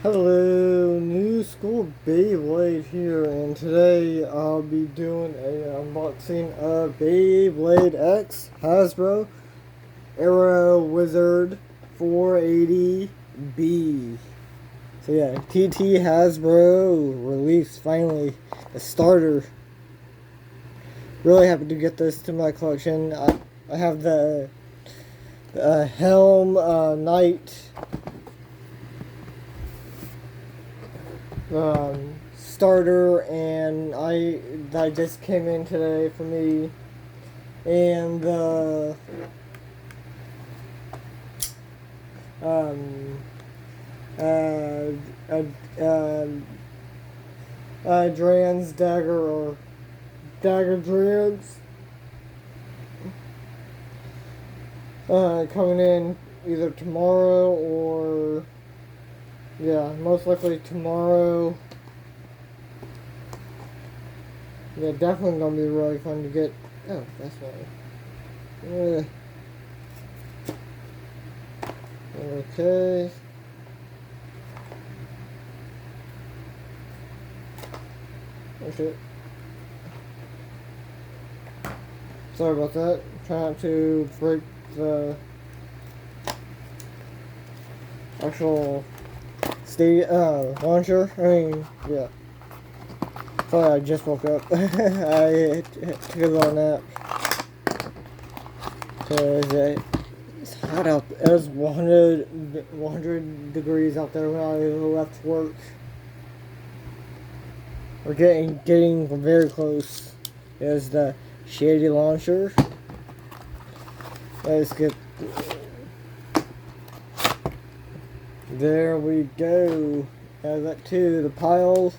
Hello, new school Beyblade here, and today I'll be doing a unboxing of Beyblade X Hasbro Aero Wizard 480B. So yeah, TT Hasbro released finally a starter. Really happy to get this to my collection. I have the Helm Knight starter, and that just came in today for me, and the Dran's dagger, or dagger Drans, coming in either tomorrow or most likely tomorrow. Yeah, definitely gonna be really fun to get. Oh, that's right. Okay. Okay. Sorry about that. Trying to break the actual launcher. I mean, yeah. Sorry, I just woke up. I took a little nap. So it's hot out. It was 100 degrees out there when I left work. We're getting very close. There's the shady launcher. Let's get. There we go. Add that to the pile.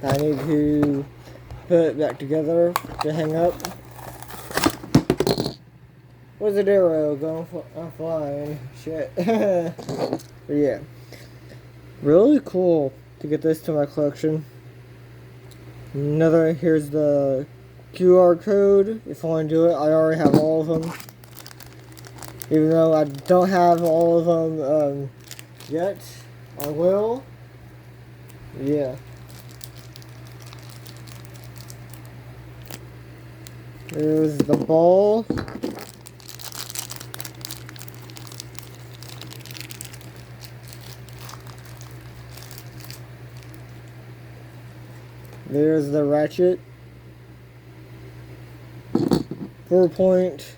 I need to put it back together to hang up. Where's the arrow going flying? Shit. But yeah. Really cool to get this to my collection. Here's the QR code if I want to do it. I already have all of them. Even though I don't have all of them yet, I will. Yeah. There's the ball. There's the ratchet. 4-point.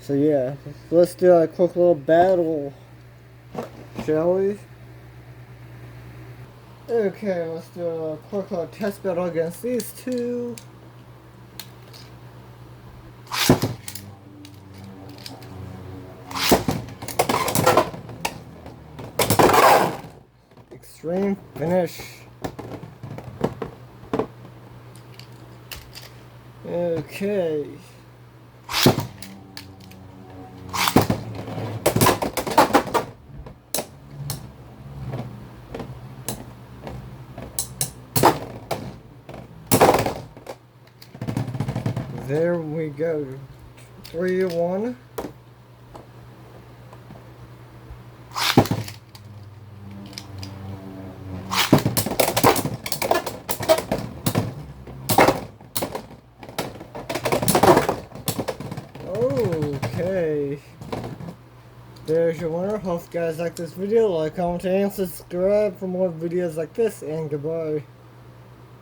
So yeah, let's do a quick little battle, shall we? Okay, let's do a quick little test battle against these two. Extreme finish. Okay. There we go. 3-1. Okay. There's your winner. Hope you guys like this video. Like, comment, and subscribe for more videos like this. And goodbye.